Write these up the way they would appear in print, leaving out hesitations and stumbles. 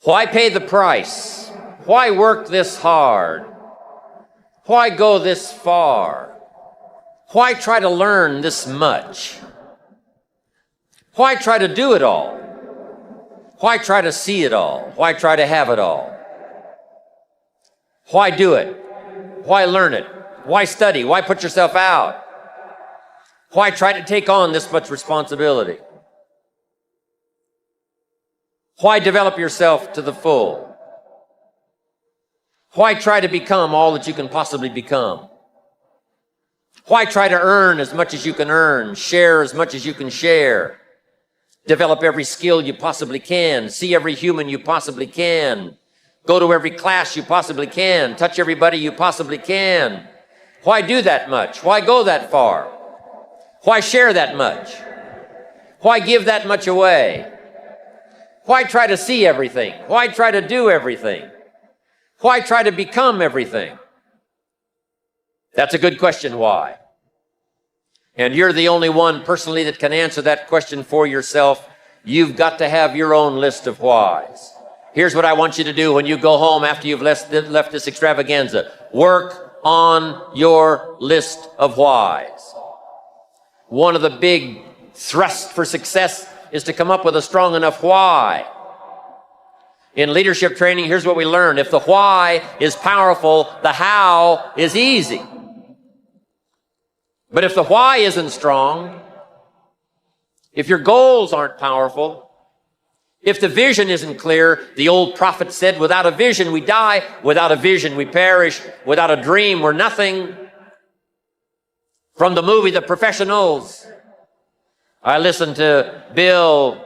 Why pay the price? Why work this hard? Why go this far? Why try to learn this much? Why try to do it all? Why try to see it all? Why try to have it all? Why do it? Why learn it? Why study? Why put yourself out? Why try to take on this much responsibility? Why develop yourself to the full? Why try to become all that you can possibly become? Why try to earn as much as you can earn, share as much as you can share, develop every skill you possibly can, see every human you possibly can, go to every class you possibly can, touch everybody you possibly can? Why do that much? Why go that far? Why share that much? Why give that much away? Why try to see everything? Why try to do everything? Why try to become everything? That's a good question, why? And you're the only one personally that can answer that question for yourself. You've got to have your own list of whys. Here's what I want you to do when you go home after you've left this extravaganza. Work on your list of whys. One of the big thrusts for success is to come up with a strong enough why. In leadership training, here's what we learn. If the why is powerful, the how is easy. But if the why isn't strong, if your goals aren't powerful, if the vision isn't clear, the old prophet said, without a vision we die, without a vision we perish, without a dream we're nothing. From the movie The Professionals, I listened to Bill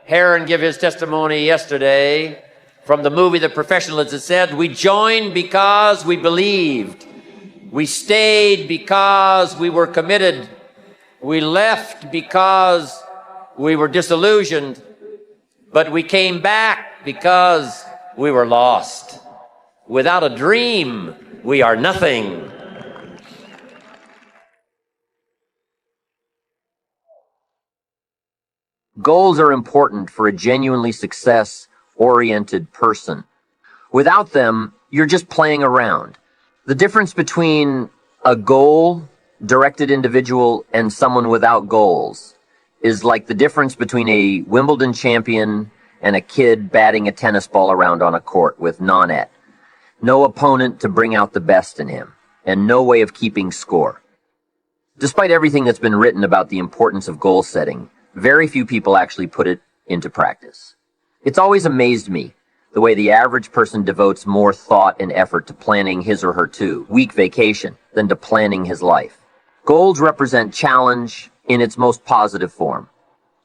Heron give his testimony yesterday. From the movie The Professionals, it said, we joined because we believed. We stayed because we were committed. We left because we were disillusioned. But we came back because we were lost. Without a dream, we are nothing. Goals are important for a genuinely success-oriented person. Without them, you're just playing around. The difference between a goal-directed individual and someone without goals is like the difference between a Wimbledon champion and a kid batting a tennis ball around on a court with no net. No opponent to bring out the best in him, and no way of keeping score. Despite everything that's been written about the importance of goal setting, very few people actually put it into practice. It's always amazed me the way the average person devotes more thought and effort to planning his or her 2-week vacation than to planning his life. Goals represent challenge in its most positive form.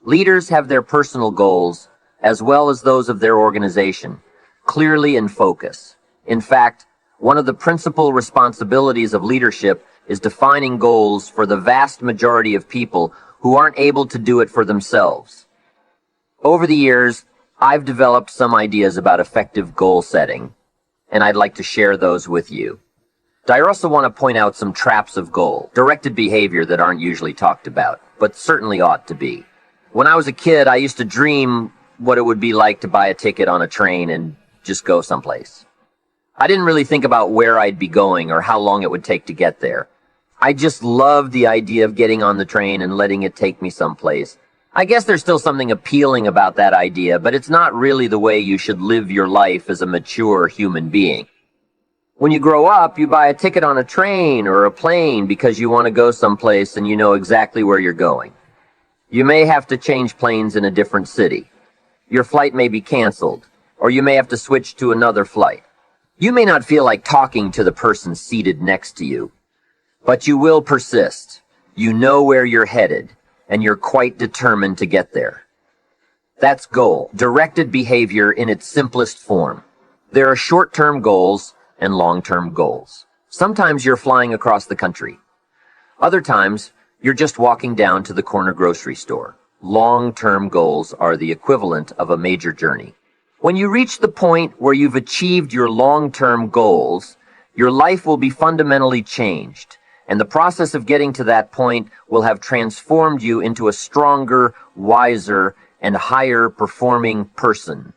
Leaders have their personal goals, as well as those of their organization, clearly in focus. In fact, one of the principal responsibilities of leadership is defining goals for the vast majority of people who aren't able to do it for themselves. Over the years, I've developed some ideas about effective goal setting, and I'd like to share those with you. I also want to point out some traps of goal-directed behavior that aren't usually talked about, but certainly ought to be. When I was a kid, I used to dream what it would be like to buy a ticket on a train and just go someplace. I didn't really think about where I'd be going or how long it would take to get there. I just loved the idea of getting on the train and letting it take me someplace. I guess there's still something appealing about that idea, but it's not really the way you should live your life as a mature human being. When you grow up, you buy a ticket on a train or a plane because you want to go someplace and you know exactly where you're going. You may have to change planes in a different city. Your flight may be canceled, or you may have to switch to another flight. You may not feel like talking to the person seated next to you, but you will persist. You know where you're headed, and you're quite determined to get there. That's goal-directed behavior in its simplest form. There are short-term goals and long-term goals. Sometimes you're flying across the country. Other times, you're just walking down to the corner grocery store. Long-term goals are the equivalent of a major journey. When you reach the point where you've achieved your long-term goals, your life will be fundamentally changed, and the process of getting to that point will have transformed you into a stronger, wiser, and higher performing person.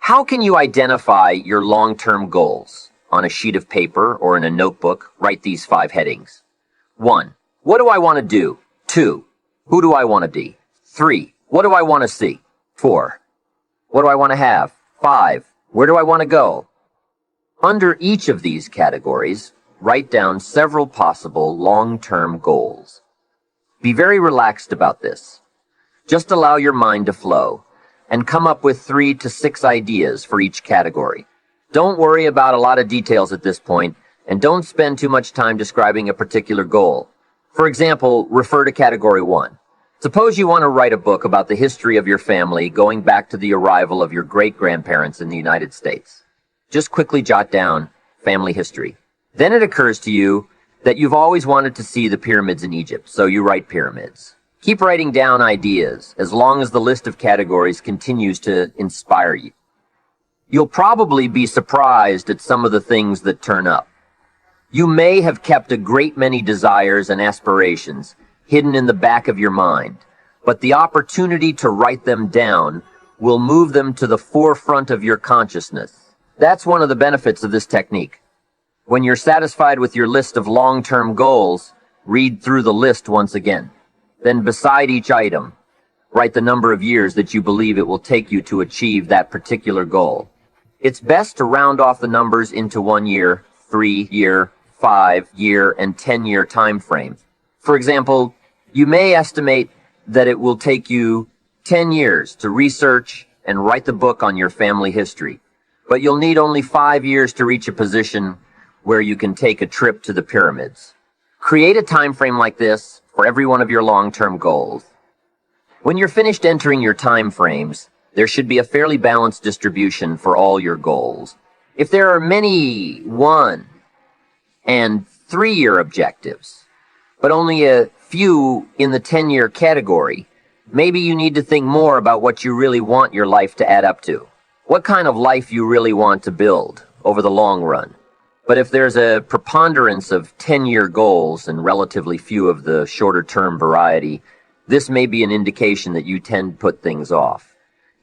How can you identify your long-term goals? On a sheet of paper or in a notebook, write these 5 headings. 1. What do I want to do? 2. Who do I want to be? 3. What do I want to see? 4. What do I want to have? 5. Where do I want to go? Under each of these categories, write down several possible long-term goals. Be very relaxed about this. Just allow your mind to flow and come up with 3 to 6 ideas for each category. Don't worry about a lot of details at this point, and don't spend too much time describing a particular goal. For example, refer to category 1. Suppose you want to write a book about the history of your family going back to the arrival of your great-grandparents in the United States. Just quickly jot down family history. Then it occurs to you that you've always wanted to see the pyramids in Egypt, so you write pyramids. Keep writing down ideas as long as the list of categories continues to inspire you. You'll probably be surprised at some of the things that turn up. You may have kept a great many desires and aspirations hidden in the back of your mind, but the opportunity to write them down will move them to the forefront of your consciousness. That's one of the benefits of this technique. When you're satisfied with your list of long-term goals, read through the list once again. Then beside each item, write the number of years that you believe it will take you to achieve that particular goal. It's best to round off the numbers into 1 year, 3 year, 5 year, and 10-year time frame. For example, you may estimate that it will take you 10 years to research and write the book on your family history, but you'll need only 5 years to reach a position where you can take a trip to the pyramids. Create a time frame like this for every one of your long-term goals. When you're finished entering your time frames, there should be a fairly balanced distribution for all your goals. If there are many 1 and 3-year objectives, but only a few in the 10-year category, maybe you need to think more about what you really want your life to add up to. What kind of life you really want to build over the long run. But if there's a preponderance of 10-year goals and relatively few of the shorter-term variety, this may be an indication that you tend to put things off.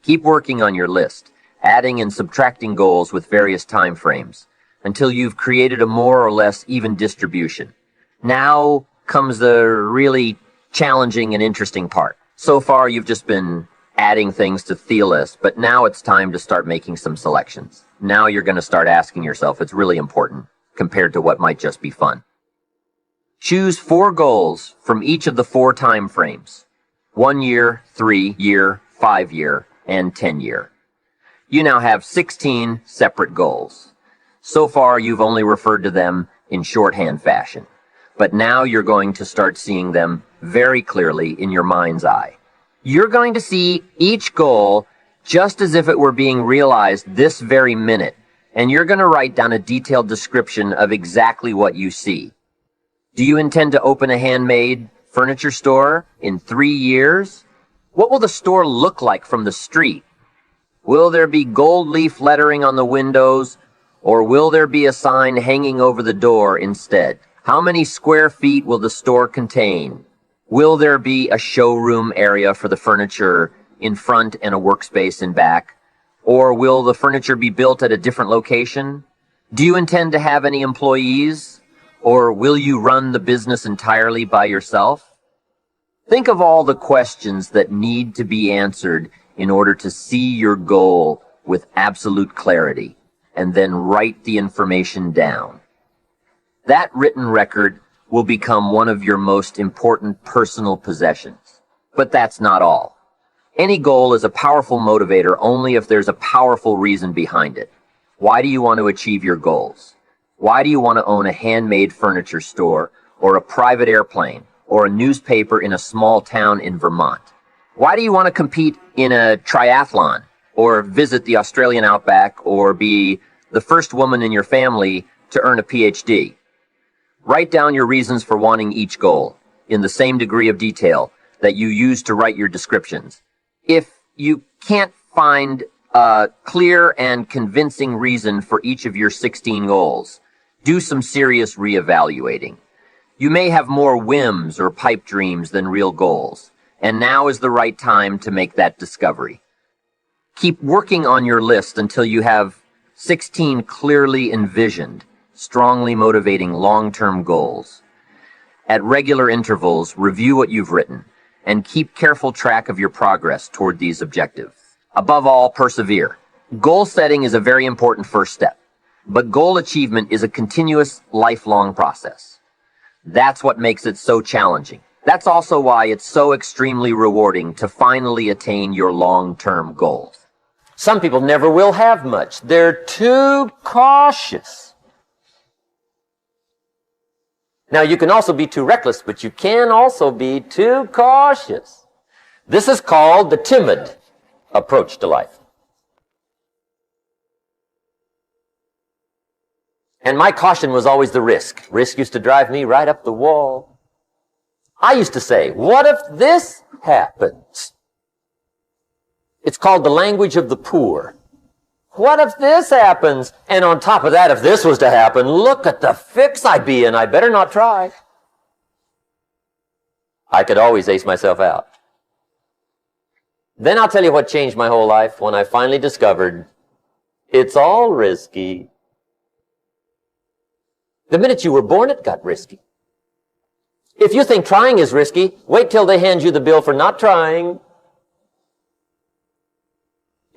Keep working on your list, adding and subtracting goals with various time frames, until you've created a more or less even distribution. Now comes the really challenging and interesting part. So far, you've just been adding things to the list, but now it's time to start making some selections. Now you're going to start asking yourself, it's really important compared to what might just be fun. Choose 4 goals from each of the 4 time frames: 1 year, 3 year, 5 year, and 10 year. You now have 16 separate goals. So far, you've only referred to them in shorthand fashion, but now you're going to start seeing them very clearly in your mind's eye. You're going to see each goal just as if it were being realized this very minute, and you're going to write down a detailed description of exactly what you see. Do you intend to open a handmade furniture store in 3 years? What will the store look like from the street? Will there be gold leaf lettering on the windows, or will there be a sign hanging over the door instead? How many square feet will the store contain? Will there be a showroom area for the furniture in front and a workspace in back? Or will the furniture be built at a different location? Do you intend to have any employees? Or will you run the business entirely by yourself? Think of all the questions that need to be answered in order to see your goal with absolute clarity, and then write the information down. That written record will become one of your most important personal possessions. But that's not all. Any goal is a powerful motivator only if there's a powerful reason behind it. Why do you want to achieve your goals? Why do you want to own a handmade furniture store, or a private airplane, or a newspaper in a small town in Vermont? Why do you want to compete in a triathlon, or visit the Australian outback, or be the first woman in your family to earn a PhD? Write down your reasons for wanting each goal in the same degree of detail that you use to write your descriptions. If you can't find a clear and convincing reason for each of your 16 goals, do some serious reevaluating. You may have more whims or pipe dreams than real goals, and now is the right time to make that discovery. Keep working on your list until you have 16 clearly envisioned, strongly motivating long-term goals. At regular intervals, review what you've written and keep careful track of your progress toward these objectives. Above all, persevere. Goal setting is a very important first step, but goal achievement is a continuous, lifelong process. That's what makes it so challenging. That's also why it's so extremely rewarding to finally attain your long-term goals. Some people never will have much. They're too cautious. Now, you can also be too reckless, but you can also be too cautious. This is called the timid approach to life. And my caution was always the risk. Risk used to drive me right up the wall. I used to say, what if this happens? It's called the language of the poor. What if this happens? And on top of that, if this was to happen, look at the fix I'd be in. I better not try. I could always ace myself out. Then I'll tell you what changed my whole life when I finally discovered it's all risky. The minute you were born, it got risky. If you think trying is risky, wait till they hand you the bill for not trying.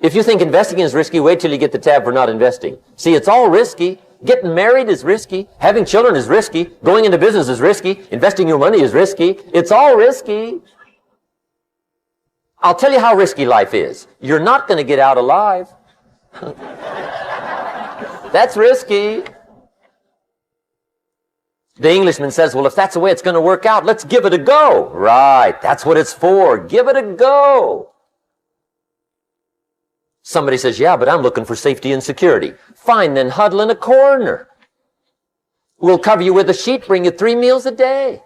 If you think investing is risky, wait till you get the tab for not investing. See, it's all risky. Getting married is risky. Having children is risky. Going into business is risky. Investing your money is risky. It's all risky. I'll tell you how risky life is. You're not going to get out alive. That's risky. The Englishman says, well, if that's the way it's going to work out, let's give it a go. Right, that's what it's for. Give it a go. Somebody says, yeah, but I'm looking for safety and security. Fine, then huddle in a corner. We'll cover you with a sheet, bring you 3 meals a day.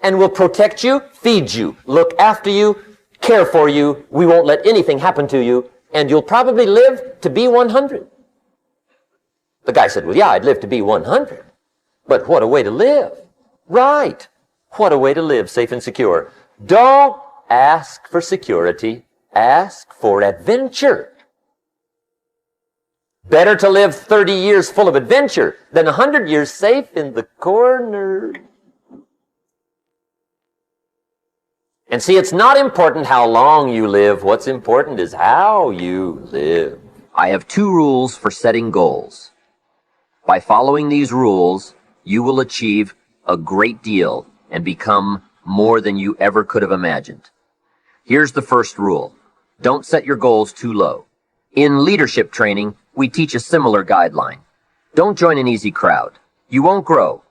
And we'll protect you, feed you, look after you, care for you. We won't let anything happen to you. And you'll probably live to be 100. The guy said, well, yeah, I'd live to be 100. But what a way to live. Right. What a way to live, safe and secure. Don't ask for security. Ask for adventure. Better to live 30 years full of adventure than 100 years safe in the corner. And see, it's not important how long you live. What's important is how you live. I have 2 rules for setting goals. By following these rules, you will achieve a great deal and become more than you ever could have imagined. Here's the first rule. Don't set your goals too low. In leadership training, we teach a similar guideline. Don't join an easy crowd. You won't grow.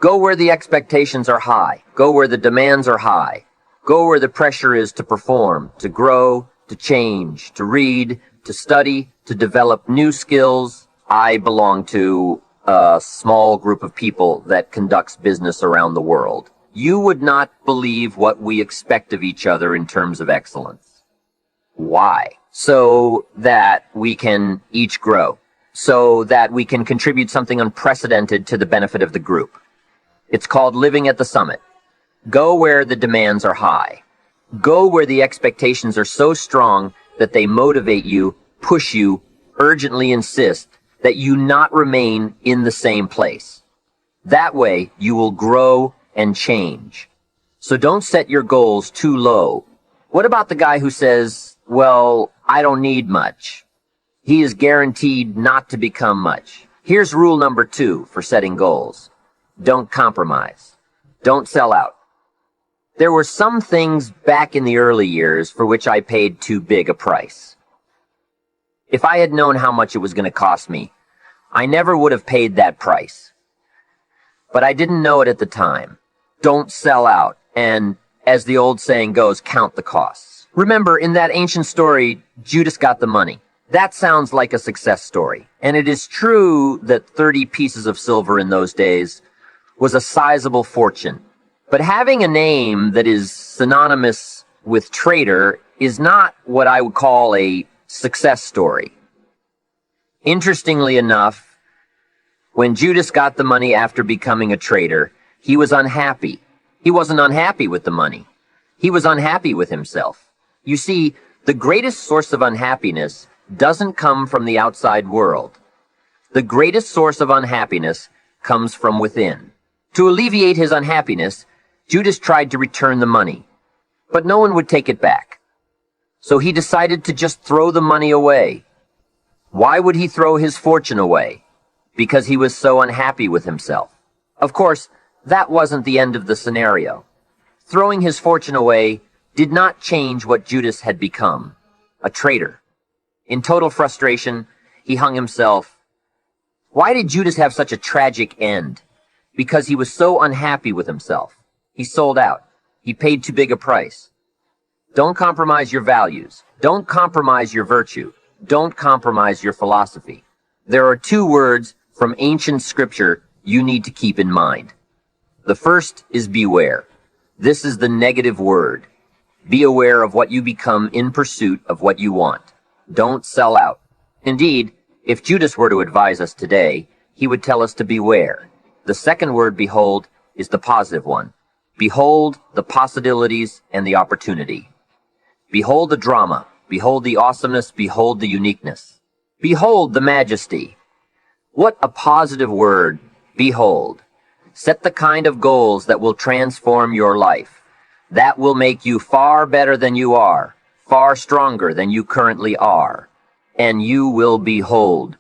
Go where the expectations are high. Go where the demands are high. Go where the pressure is to perform, to grow, to change, to read, to study, to develop new skills. I belong to a small group of people that conducts business around the world. You would not believe what we expect of each other in terms of excellence. Why? So that we can each grow. So that we can contribute something unprecedented to the benefit of the group. It's called living at the summit. Go where the demands are high. Go where the expectations are so strong that they motivate you, push you, urgently insist that you not remain in the same place. That way, you will grow and change. So don't set your goals too low. What about the guy who says, well, I don't need much? He is guaranteed not to become much. Here's rule number 2 for setting goals. Don't compromise. Don't sell out. There were some things back in the early years for which I paid too big a price. If I had known how much it was going to cost me, I never would have paid that price. But I didn't know it at the time. Don't sell out, and as the old saying goes, count the costs. Remember, in that ancient story, Judas got the money. That sounds like a success story, and it is true that 30 pieces of silver in those days was a sizable fortune. But having a name that is synonymous with traitor is not what I would call a success story. Interestingly enough, when Judas got the money after becoming a traitor, he was unhappy. He wasn't unhappy with the money. He was unhappy with himself. You see, The greatest source of unhappiness doesn't come from the outside world. The greatest source of unhappiness comes from within. To alleviate his unhappiness, Judas tried to return the money, but no one would take it back. So he decided to just throw the money away. Why would he throw his fortune away? Because he was so unhappy with himself. Of course, that wasn't the end of the scenario. Throwing his fortune away did not change what Judas had become, a traitor. In total frustration, he hung himself. Why did Judas have such a tragic end? Because he was so unhappy with himself. He sold out. He paid too big a price. Don't compromise your values. Don't compromise your virtue. Don't compromise your philosophy. There are two words from ancient scripture you need to keep in mind. The first is beware. This is the negative word. Be aware of what you become in pursuit of what you want. Don't sell out. Indeed, if Judas were to advise us today, he would tell us to beware. The second word, behold, is the positive one. Behold the possibilities and the opportunity. Behold the drama. Behold the awesomeness. Behold the uniqueness. Behold the majesty. What a positive word, behold. Set the kind of goals that will transform your life. That will make you far better than you are, far stronger than you currently are. And you will behold